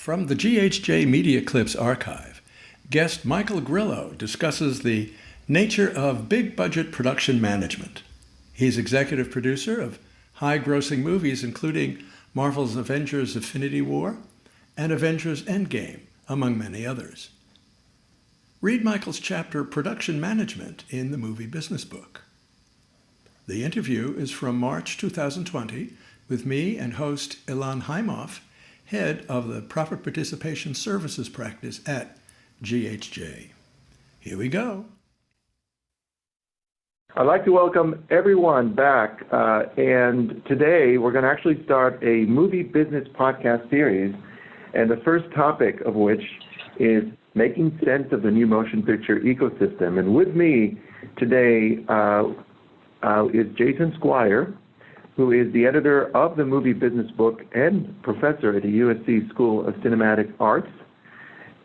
From the GHJ Media Clips archive, guest Michael Grillo discusses the nature of big-budget production management. He's executive producer of high-grossing movies including Marvel's Avengers: Infinity War and Avengers: Endgame, among many others. Read Michael's chapter Production Management in the Movie Business Book. The interview is from March 2020 with me and host Ilan Haimoff, head of the Profit Participation Services practice at GHJ. Here we go. I'd like to welcome everyone back, and today we're going to actually start a movie business podcast series, and the first topic of which is making sense of the new motion picture ecosystem. And with me today is Jason Squire, who is the editor of the Movie Business Book and professor at the USC School of Cinematic Arts.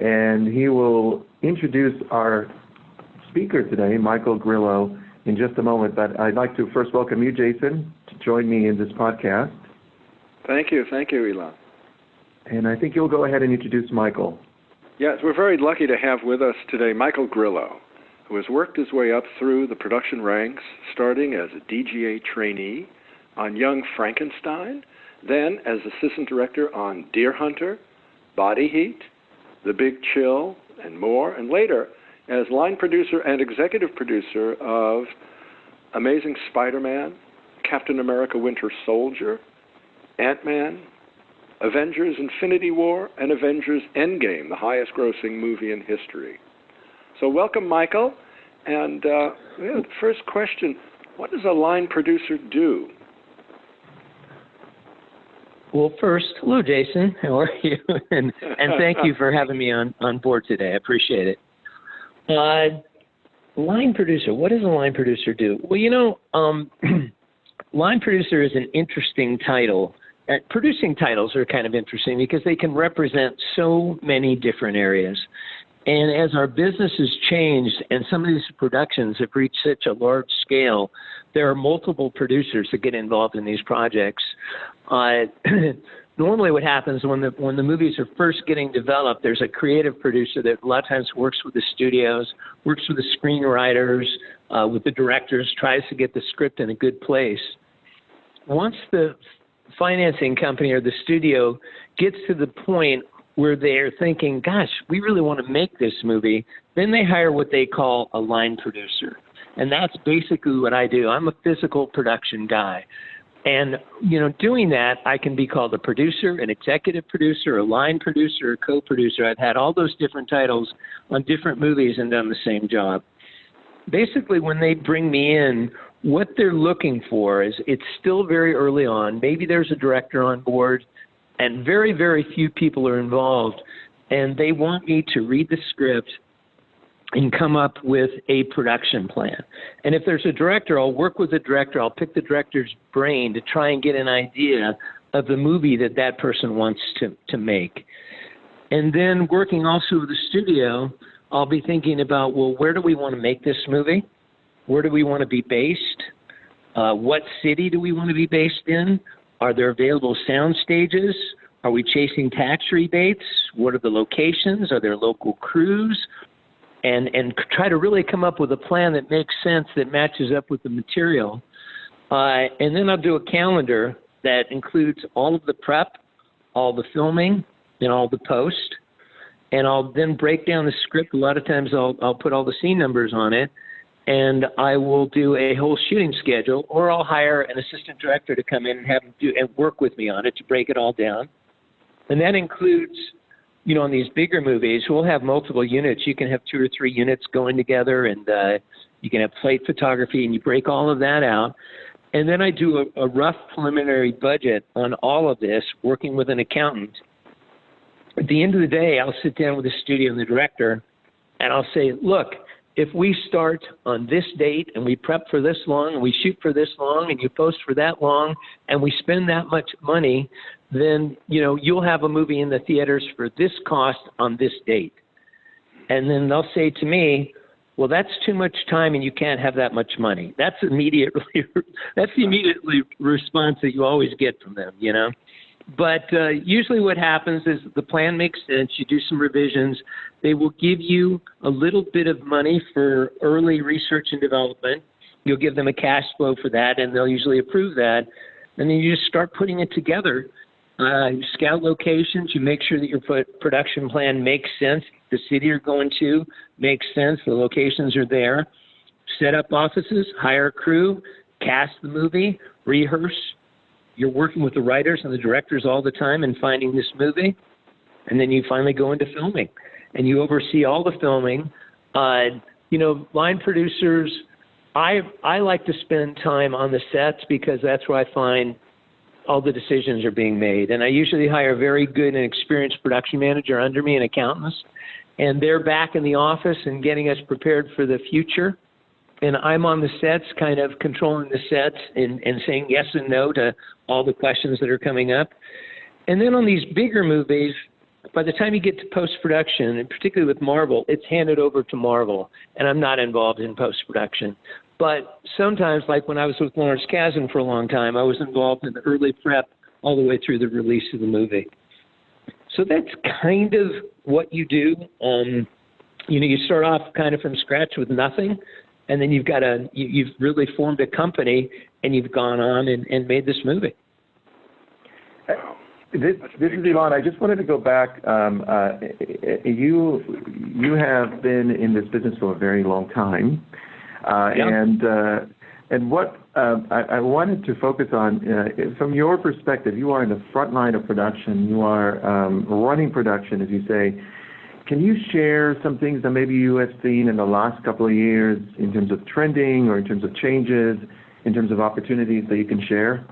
And he will introduce our speaker today, Michael Grillo, in just a moment. But I'd like to first welcome you, Jason, to join me in this podcast. Thank you, Ilan. And I think you'll go ahead and introduce Michael. Yes, we're very lucky to have with us today Michael Grillo, who has worked his way up through the production ranks, starting as a DGA trainee on Young Frankenstein, then as assistant director on Deer Hunter, Body Heat, The Big Chill, and more, and later as line producer and executive producer of Amazing Spider-Man, Captain America: Winter Soldier, Ant-Man, Avengers: Infinity War, and Avengers: Endgame, the highest grossing movie in history. So welcome, Michael. And the first question, what does a line producer do? Well, first, hello, Jason. How are you? and thank you for having me on board today. I appreciate it. Line producer, what does a line producer do? Well, line producer is an interesting title. Producing titles are kind of interesting because they can represent so many different areas. And as our business has changed and some of these productions have reached such a large scale, there are multiple producers that get involved in these projects. Normally what happens when the movies are first getting developed, there's a creative producer that a lot of times works with the studios, works with the screenwriters, with the directors, tries to get the script in a good place. Once the financing company or the studio gets to the point where they're thinking, gosh, we really want to make this movie, then they hire what they call a line producer. And that's basically what I do. I'm a physical production guy. And, doing that, I can be called a producer, an executive producer, a line producer, a co-producer. I've had all those different titles on different movies and done the same job. Basically, when they bring me in, what they're looking for is it's still very early on. Maybe there's a director on board, and very, very few people are involved, and they want me to read the script and come up with a production plan. And if there's a director, I'll work with the director. I'll pick the director's brain to try and get an idea of the movie that person wants to make. And then working also with the studio, I'll be thinking about, well, where do we want to make this movie? Where do we want to be based? What city do we want to be based in? Are there available sound stages? Are we chasing tax rebates? What are the locations? Are there local crews? And try to really come up with a plan that makes sense, that matches up with the material. And then I'll do a calendar that includes all of the prep, all the filming, and all the post. And I'll then break down the script. A lot of times I'll put all the scene numbers on it. And I will do a whole shooting schedule, or I'll hire an assistant director to come in and have him do and work with me on it to break it all down. And that includes, on these bigger movies, we'll have multiple units. You can have 2 or 3 units going together, and you can have plate photography, and you break all of that out. And then I do a rough preliminary budget on all of this, working with an accountant. At the end of the day, I'll sit down with the studio and the director, and I'll say, look, if we start on this date and we prep for this long and we shoot for this long and you post for that long and we spend that much money, then, you'll have a movie in the theaters for this cost on this date. And then they'll say to me, well, that's too much time and you can't have that much money. That's the immediate response that you always get from them, But usually what happens is the plan makes sense. You do some revisions. They will give you a little bit of money for early research and development. You'll give them a cash flow for that, and they'll usually approve that. And then you just start putting it together. You scout locations. You make sure that your production plan makes sense. The city you're going to makes sense. The locations are there. Set up offices, hire a crew, cast the movie, rehearse. You're working with the writers and the directors all the time and finding this movie. And then you finally go into filming. And you oversee all the filming. Line producers, I like to spend time on the sets because that's where I find all the decisions are being made. And I usually hire a very good and experienced production manager under me and accountants. And they're back in the office and getting us prepared for the future. And I'm on the sets, kind of controlling the sets and saying yes and no to all the questions that are coming up. And then on these bigger movies, by the time you get to post-production, and particularly with Marvel, it's handed over to Marvel. And I'm not involved in post-production. But sometimes, like when I was with Lawrence Kasdan for a long time, I was involved in the early prep all the way through the release of the movie. So that's kind of what you do. You start off kind of from scratch with nothing, and then you've really formed a company, and you've gone on and made this movie. This is Ilan. I just wanted to go back. You have been in this business for a very long time. And what I wanted to focus on, from your perspective, you are in the front line of production. You are running production, as you say. Can you share some things that maybe you have seen in the last couple of years in terms of trending or in terms of changes, in terms of opportunities that you can share?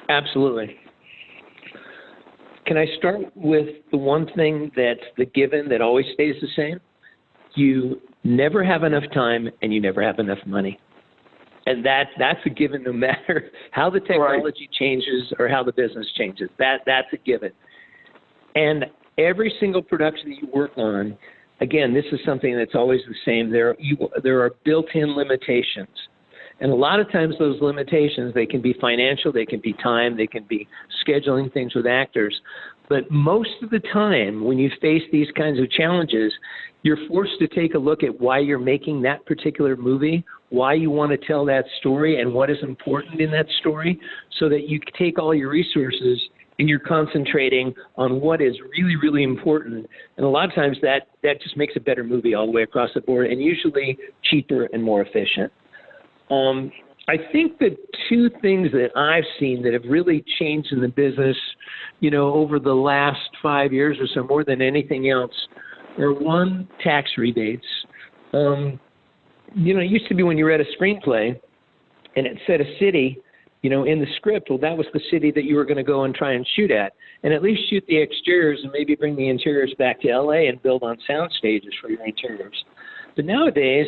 Absolutely. Can I start with the one thing that's the given that always stays the same? You never have enough time and you never have enough money. And that's a given no matter how the technology changes or how the business changes. That's a given. And every single production that you work on, again, this is something that's always the same. There are built-in limitations. And a lot of times those limitations, they can be financial, they can be time, they can be scheduling things with actors. But most of the time, when you face these kinds of challenges, you're forced to take a look at why you're making that particular movie, why you want to tell that story, and what is important in that story, so that you take all your resources and you're concentrating on what is really, really important. And a lot of times that just makes a better movie all the way across the board, and usually cheaper and more efficient. I think the two things that I've seen that have really changed in the business, over the last 5 years or so, more than anything else, are one, tax rebates. It used to be when you read a screenplay and it said a city, in the script, well, that was the city that you were going to go and try and shoot at. And at least shoot the exteriors and maybe bring the interiors back to LA and build on sound stages for your interiors. But nowadays,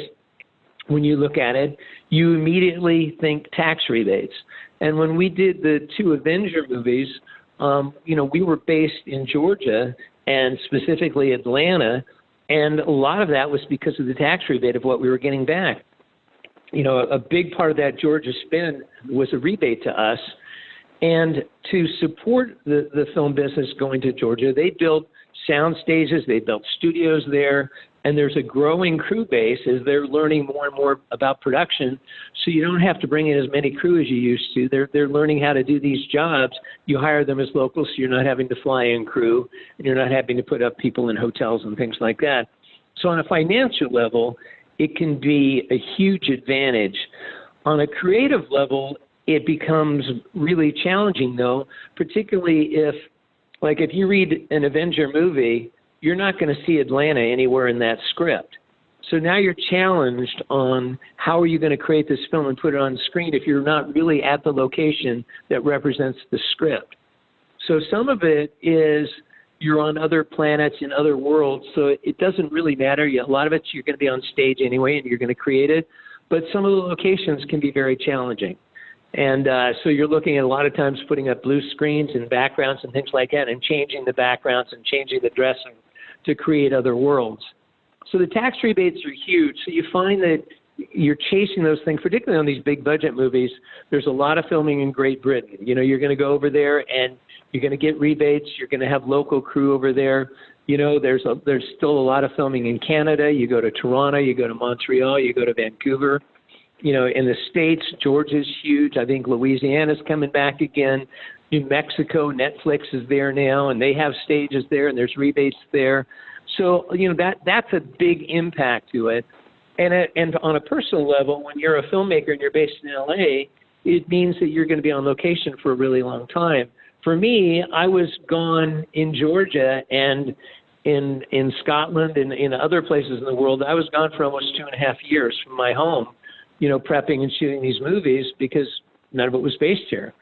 when you look at it, you immediately think tax rebates. And when we did the 2 Avenger movies, we were based in Georgia and specifically Atlanta, and a lot of that was because of the tax rebate of what we were getting back. A big part of that Georgia spend was a rebate to us. And to support the film business going to Georgia, they built sound stages, they built studios there, and there's a growing crew base as they're learning more and more about production. So you don't have to bring in as many crew as you used to. They're learning how to do these jobs. You hire them as locals, so you're not having to fly in crew, and you're not having to put up people in hotels and things like that. So on a financial level, it can be a huge advantage. On a creative level, it becomes really challenging, though, particularly if you read an Avenger movie, you're not going to see Atlanta anywhere in that script. So now you're challenged on how are you going to create this film and put it on the screen if you're not really at the location that represents the script. So some of it is you're on other planets in other worlds, so it doesn't really matter. A lot of it you're going to be on stage anyway and you're going to create it, but some of the locations can be very challenging. And so you're looking at a lot of times putting up blue screens and backgrounds and things like that and changing the backgrounds and changing the dressing to create other worlds. So the tax rebates are huge. So you find that you're chasing those things, particularly on these big budget movies. There's a lot of filming in Great Britain. You're going to go over there and you're going to get rebates. You're going to have local crew over there. There's still a lot of filming in Canada. You go to Toronto, you go to Montreal, you go to Vancouver. In the States, Georgia's huge. I think Louisiana's coming back again. New Mexico, Netflix is there now, and they have stages there, and there's rebates there. So, that's a big impact to it. And on a personal level, when you're a filmmaker and you're based in LA, it means that you're going to be on location for a really long time. For me, I was gone in Georgia and in Scotland and in other places in the world. I was gone for almost 2.5 years from my home, prepping and shooting these movies because none of it was based here.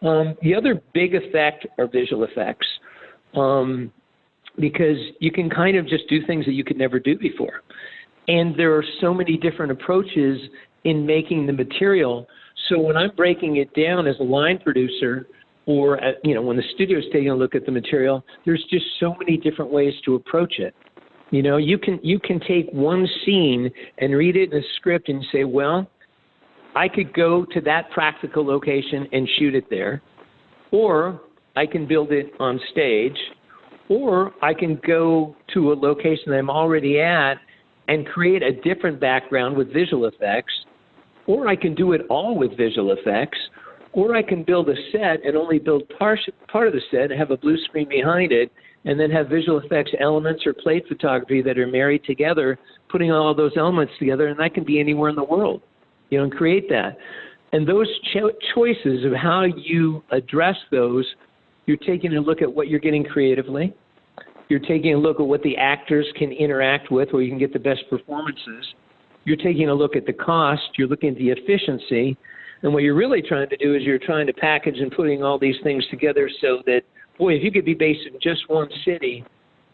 The other big effect are visual effects, because you can kind of just do things that you could never do before. And there are so many different approaches in making the material. So when I'm breaking it down as a line producer, or when the studio is taking a look at the material, there's just so many different ways to approach it. You can take one scene and read it in a script and say, well, I could go to that practical location and shoot it there, or I can build it on stage, or I can go to a location that I'm already at and create a different background with visual effects, or I can do it all with visual effects, or I can build a set and only build part of the set and have a blue screen behind it, and then have visual effects elements or plate photography that are married together, putting all those elements together, and that can be anywhere in the world, and create that. And those choices of how you address those, you're taking a look at what you're getting creatively. You're taking a look at what the actors can interact with, where you can get the best performances. You're taking a look at the cost. You're looking at the efficiency. And what you're really trying to do is you're trying to package and putting all these things together so that, boy, if you could be based in just one city,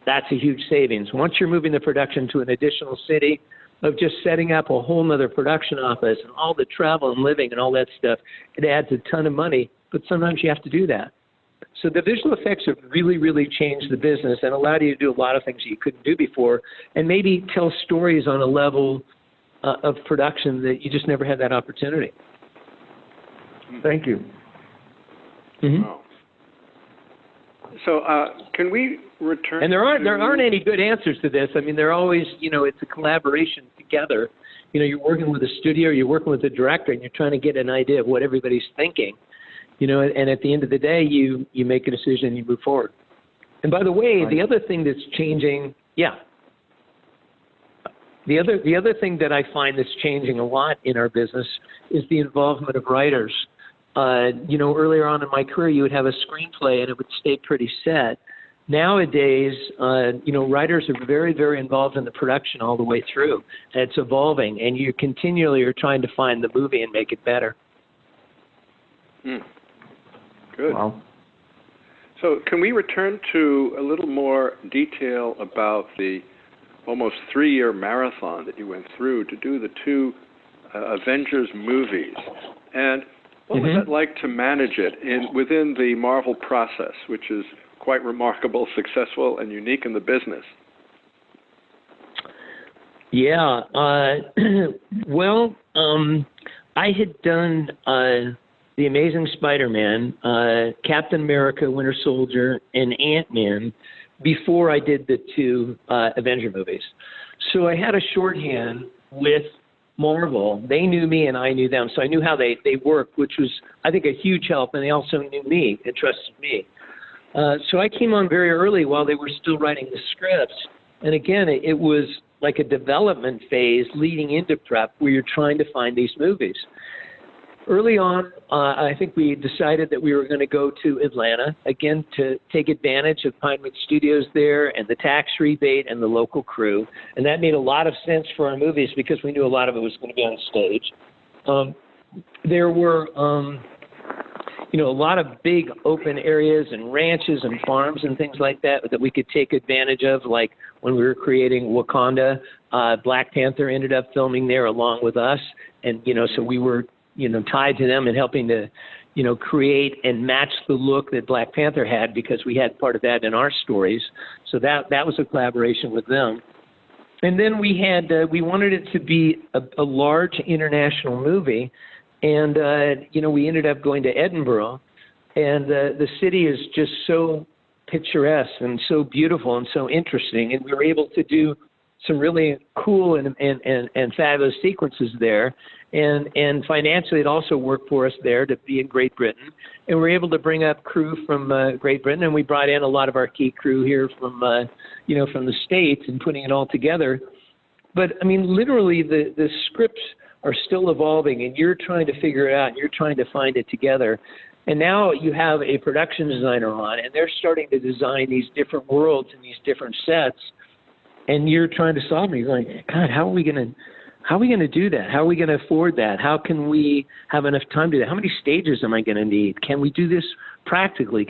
that's a huge savings. Once you're moving the production to an additional city, of just setting up a whole nother production office and all the travel and living and all that stuff, it adds a ton of money, but sometimes you have to do that. So the visual effects have really, really changed the business and allowed you to do a lot of things that you couldn't do before, and maybe tell stories on a level of production that you just never had that opportunity. Thank you. Mm-hmm. Wow. So can we return? And there aren't any good answers to this. I mean, they're always, it's a collaboration together. You're working with a studio, you're working with a director, and you're trying to get an idea of what everybody's thinking. And at the end of the day, you make a decision and you move forward. And by the way, the other thing that's changing, the other thing that I find that's changing a lot in our business is the involvement of writers. Earlier on in my career, you would have a screenplay and it would stay pretty set. Nowadays, writers are very, very involved in the production all the way through. And it's evolving, and you continually are trying to find the movie and make it better. Good. Wow. So can we return to a little more detail about the almost 3-year marathon that you went through to do the 2 Avengers movies? And what was it like to manage it within the Marvel process, which is quite remarkable, successful, and unique in the business? Yeah. Well, I had done The Amazing Spider-Man, Captain America, Winter Soldier, and Ant-Man before I did the 2 Avenger movies. So I had a shorthand with Marvel. They knew me and I knew them, so I knew how they worked, which was, I think, a huge help, and they also knew me and trusted me. So I came on very early while they were still writing the scripts, and again, it was like a development phase leading into prep where you're trying to find these movies. Early on, I think we decided that we were going to go to Atlanta, again, to take advantage of Pinewood Studios there and the tax rebate and the local crew. And that made a lot of sense for our movies because we knew a lot of it was going to be on stage. There were, a lot of big open areas and ranches and farms and things like that we could take advantage of, like when we were creating Wakanda. Black Panther ended up filming there along with us. And, so we were tied to them and helping to, create and match the look that Black Panther had because we had part of that in our stories. So that was a collaboration with them. And then we wanted it to be a large international movie, and we ended up going to Edinburgh, and the city is just so picturesque and so beautiful and so interesting, and we were able to do some really cool and fabulous sequences there, and financially it also worked for us there to be in Great Britain, and we were able to bring up crew from Great Britain, and we brought in a lot of our key crew here from the States and putting it all together. But I mean, literally the scripts are still evolving, and you're trying to figure it out, and you're trying to find it together. And now you have a production designer on, and they're starting to design these different worlds and these different sets. And you're trying to solve them. You're going, God, how are we going to do that? How are we going to afford that? How can we have enough time to do that? How many stages am I going to need? Can we do this practically?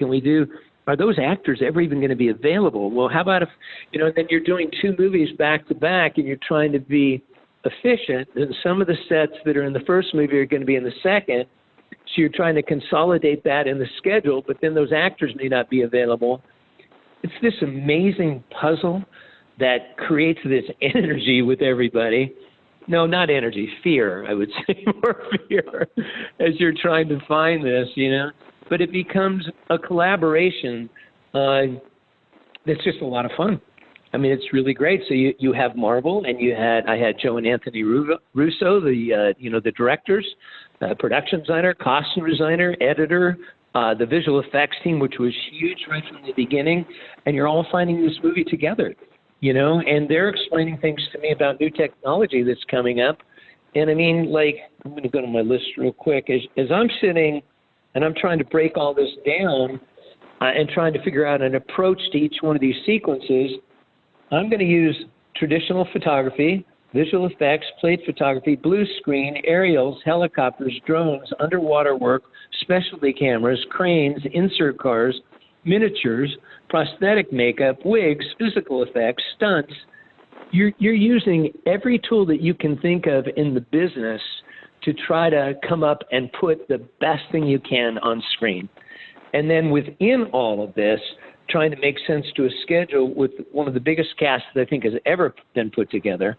Are those actors ever even going to be available? Well, how about if, then you're doing 2 movies back to back and you're trying to be efficient, and some of the sets that are in the first movie are going to be in the second. So you're trying to consolidate that in the schedule, but then those actors may not be available. It's this amazing puzzle that creates this energy with everybody. No, not energy, fear, I would say, more fear as you're trying to find this, But it becomes a collaboration that's just a lot of fun. I mean, it's really great. So you have Marvel, and I had Joe and Anthony Russo, the directors, production designer, costume designer, editor, the visual effects team, which was huge right from the beginning, and you're all finding this movie together. And they're explaining things to me about new technology that's coming up. And I mean, I'm going to go to my list real quick. As I'm sitting and I'm trying to break all this down and trying to figure out an approach to each one of these sequences, I'm going to use traditional photography, visual effects, plate photography, blue screen, aerials, helicopters, drones, underwater work, specialty cameras, cranes, insert cars, miniatures, prosthetic makeup, wigs, physical effects, stunts. You're using every tool that you can think of in the business to try to come up and put the best thing you can on screen. And then within all of this, trying to make sense to a schedule with one of the biggest casts that I think has ever been put together.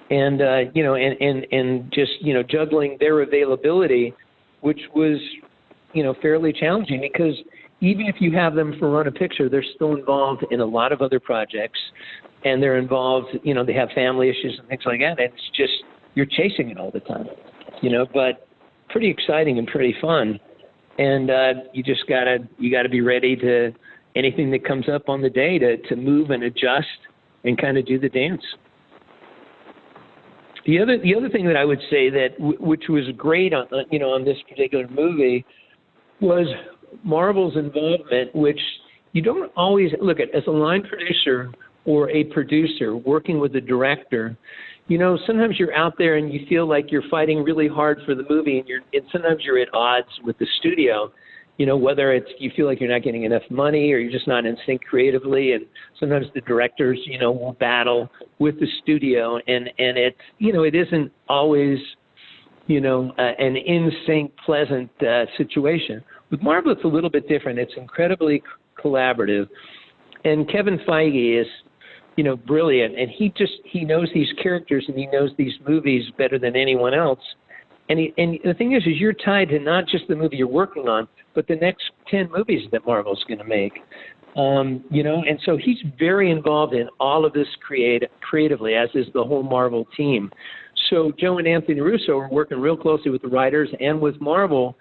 And, and just, juggling their availability, which was, fairly challenging because even if you have them for Run a Picture, they're still involved in a lot of other projects, and they're involved, they have family issues and things like that. And it's just, you're chasing it all the time, but pretty exciting and pretty fun. And you just gotta be ready to anything that comes up on the day to move and adjust and kind of do the dance. The other thing that I would say that which was great on this particular movie was Marvel's involvement, which you don't always look at as a line producer or a producer working with a director. Sometimes you're out there and you feel like you're fighting really hard for the movie, and sometimes you're at odds with the studio. Whether it's you feel like you're not getting enough money or you're just not in sync creatively, and sometimes the directors, will battle with the studio, and it's, it isn't always, an in sync, pleasant situation. With Marvel, it's a little bit different. It's incredibly collaborative, and Kevin Feige is, brilliant, and he knows these characters and he knows these movies better than anyone else. And the thing is you're tied to not just the movie you're working on, but the next 10 movies that Marvel's going to make. And so he's very involved in all of this creatively, as is the whole Marvel team. So Joe and Anthony Russo are working real closely with the writers and with Marvel,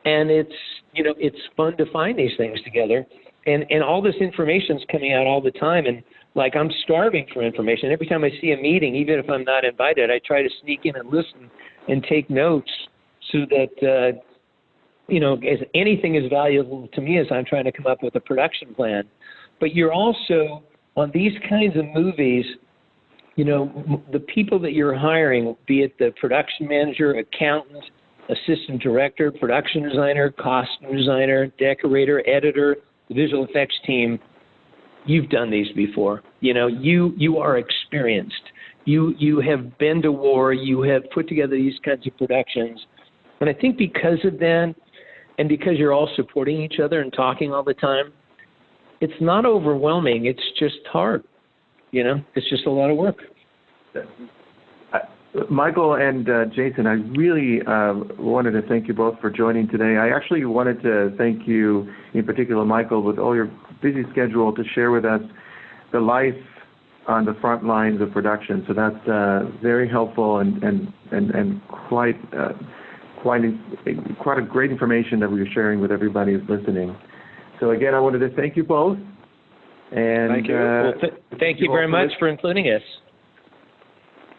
and it's fun to find these things together. And all this information's coming out all the time, and I'm starving for information. Every time I see a meeting, even if I'm not invited, I try to sneak in and listen and take notes so that, as anything is valuable to me as I'm trying to come up with a production plan. But you're also, on these kinds of movies, the people that you're hiring, be it the production manager, accountant, assistant director, production designer, costume designer, decorator, editor, the visual effects team, you've done these before. You are experienced. You have been to war. You have put together these kinds of productions. And I think because of that, and because you're all supporting each other and talking all the time, it's not overwhelming. It's just hard. It's just a lot of work. Michael and Jason, I really wanted to thank you both for joining today. I actually wanted to thank you, in particular, Michael, with all your busy schedule, to share with us the life on the front lines of production. So that's very helpful and quite a great information that we're sharing with everybody who's listening. So again, I wanted to thank you both. And thank you. Thank you very much for including us.